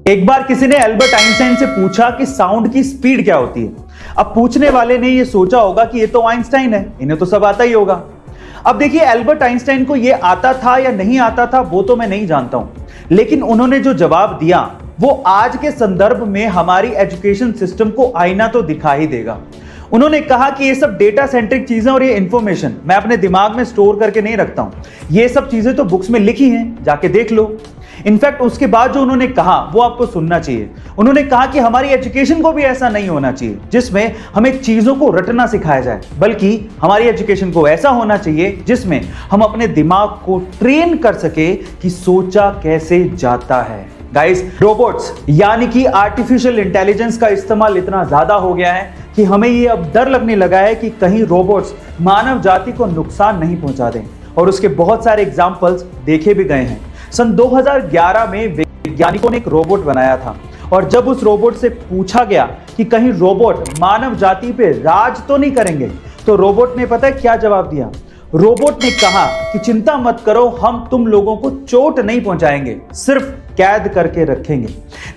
एक बार किसी ने एल्बर्ट आइंस्टाइन से पूछा कि साउंड की स्पीड क्या होती है। अब पूछने वाले ने यह सोचा होगा कि ये तो आइंस्टाइन है, इन्हें तो सब आता ही होगा। अब देखिए, एल्बर्ट आइंस्टाइन को यह आता था या नहीं आता था वो तो मैं नहीं जानता हूं, लेकिन उन्होंने जो जवाब दिया वो आज के संदर्भ में हमारी एजुकेशन सिस्टम को आईना तो दिखा ही देगा। उन्होंने कहा कि ये सब डेटा सेंट्रिक चीजें और ये इंफॉर्मेशन मैं अपने दिमाग में स्टोर करके नहीं रखता हूं, ये सब चीजें तो बुक्स में लिखी हैं, जाके देख लो। इनफैक्ट उसके बाद जो उन्होंने कहा वो आपको सुनना चाहिए। उन्होंने कहा कि हमारी एजुकेशन को भी ऐसा नहीं होना चाहिए जिसमें हमें चीजों को रटना सिखाया जाए, बल्कि हमारी एजुकेशन को ऐसा होना चाहिए जिसमें हम अपने दिमाग को ट्रेन कर सके कि सोचा कैसे जाता है। गाइस, रोबोट्स यानी कि आर्टिफिशियल इंटेलिजेंस का इस्तेमाल इतना ज्यादा हो गया है कि हमें ये अब डर लगने लगा है कि कहीं रोबोट्स मानव जाति को नुकसान नहीं पहुंचा दें, और उसके बहुत सारे एग्जाम्पल्स देखे भी गए हैं। सन 2011 में वैज्ञानिकों ने एक रोबोट बनाया था, और जब उस रोबोट से पूछा गया कि कहीं रोबोट मानव जाति पे राज तो नहीं करेंगे, तो रोबोट ने पता है क्या जवाब दिया? रोबोट ने कहा कि चिंता मत करो, हम तुम लोगों को चोट नहीं पहुंचाएंगे, सिर्फ कैद करके रखेंगे।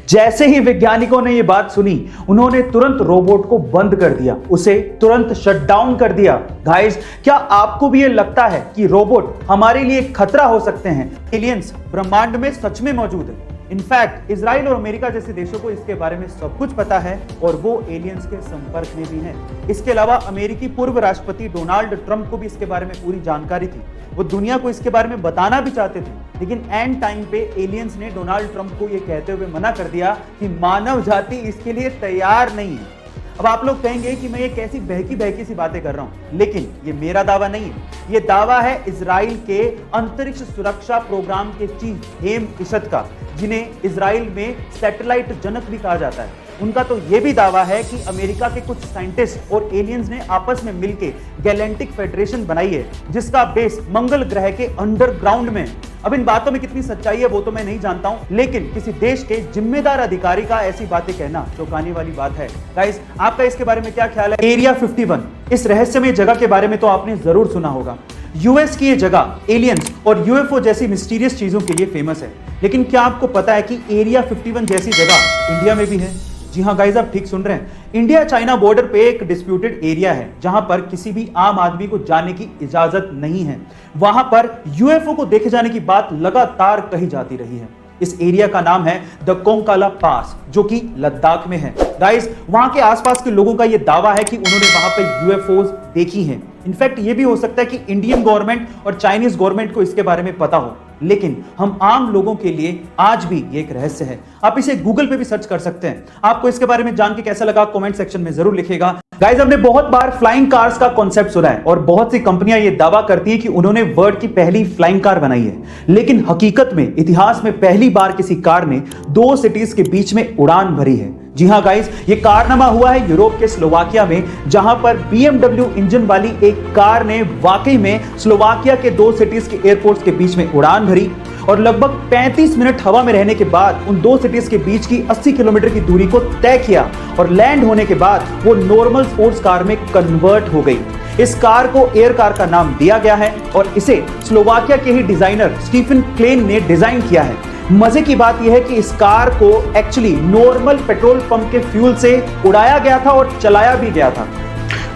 जैसे ही वैज्ञानिकों ने यह बात सुनी, उन्होंने तुरंत रोबोट को बंद कर दिया, उसे तुरंत शट डाउन कर दिया। गाइस, क्या आपको भी ये लगता है कि रोबोट हमारे लिए खतरा हो सकते हैं? एलियंस ब्रह्मांड में सच में मौजूद है। इनफैक्ट इजराइल और अमेरिका जैसे देशों को इसके बारे में सब कुछ पता है, और वो एलियंस के संपर्क में भी हैं। इसके अलावा अमेरिकी पूर्व राष्ट्रपति डोनाल्ड ट्रंप को भी इसके बारे में पूरी जानकारी थी। वो दुनिया को इसके बारे में बताना भी चाहते थे, लेकिन एंड टाइम पे एलियंस ने डोनाल्ड ट्रंप को ये कहते हुए मना कर दिया कि मानव जाति इसके लिए तैयार नहीं है। अब आप लोग कहेंगे कि मैं ये कैसी बहकी सी बातें कर रहा हूं, लेकिन ये मेरा दावा नहीं है, ये दावा है इजराइल के अंतरिक्ष सुरक्षा प्रोग्राम के चीफ हेम इशत का, जिन्हें इजराइल में सैटेलाइट जनक भी कहा जाता है। उनका तो यह भी दावा है कि अमेरिका के कुछ साइंटिस्ट और एलियंस ने आपस में मिलकर गैलेक्टिक फेडरेशन बनाई है, जिसका बेस मंगल ग्रह के अंडरग्राउंड में। अब इन बातों में कितनी सच्चाई है वो तो मैं नहीं जानता हूं, लेकिन किसी देश के जिम्मेदार अधिकारी का ऐसी बातें कहना चौंकाने वाली बात है। गाइस, आपका इसके बारे में क्या ख्याल है? एरिया 51, इस रहस्यमय जगह के बारे में तो आपने जरूर सुना होगा। यूएस की ये जगह एलियंस और यूएफओ जैसी मिस्टीरियस चीजों के लिए फेमस है, लेकिन क्या आपको पता है कि एरिया 51 जैसी जगह इंडिया में भी है? जी हाँ गाइस, आप ठीक सुन रहे हैं। इंडिया चाइना बॉर्डर पे एक डिस्प्यूटेड एरिया है, जहां पर किसी भी आम आदमी को जाने की इजाजत नहीं है। वहां पर यूएफओ को देखे जाने की बात लगातार कही जाती रही है। इस एरिया का नाम है द कोंकाला पास, जो कि लद्दाख में है। गाइस, वहां के आसपास के लोगों का यह दावा है कि उन्होंने वहां पे यूएफओज देखी हैं। इनफैक्ट ये भी हो सकता है कि इंडियन गवर्नमेंट और चाइनीज गवर्नमेंट को इसके बारे में पता हो, लेकिन हम आम लोगों के लिए आज भी ये एक रहस्य है। आप इसे गूगल पे भी सर्च कर सकते हैं। आपको इसके बारे में जान के कैसा लगा कमेंट सेक्शन में जरूर लिखिएगा। गाइस, हमने बहुत बार फ्लाइंग कार्स का कॉन्सेप्ट सुना है, और बहुत सी कंपनियां ये दावा करती हैं कि उन्होंने वर्ल्ड की पहली फ्लाइंग कार बनाई है, लेकिन हकीकत में इतिहास में पहली बार किसी कार ने 2 सिटीज के बीच में उड़ान भरी है। जी हां गाइस, ये कारनामा हुआ है यूरोप के स्लोवाकिया में, जहां पर BMW इंजन वाली एक कार ने वाकई में स्लोवाकिया के 2 सिटीज के एयरपोर्ट्स के बीच में उड़ान भरी, और लगभग 35 मिनट हवा में रहने के बाद उन 2 सिटीज के बीच की 80 किलोमीटर की दूरी को तय किया, और लैंड होने के बाद वो नॉर्मल स्पोर्ट्स कार में कन्वर्ट हो गई। इस कार को एयर कार का नाम दिया गया है, और इसे स्लोवाकिया के ही डिजाइनर स्टीफन क्लेन ने डिजाइन किया है। मजे की बात यह है कि इस कार को एक्चुअली नॉर्मल पेट्रोल पंप के फ्यूल से उड़ाया गया था और चलाया भी गया था।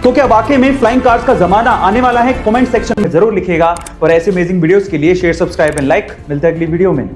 तो क्या वाकई में फ्लाइंग कार्स का जमाना आने वाला है? कमेंट सेक्शन में जरूर लिखिएगा, और ऐसे अमेजिंग वीडियोस के लिए शेयर, सब्सक्राइब एंड लाइक। मिलते हैं अगली वीडियो में।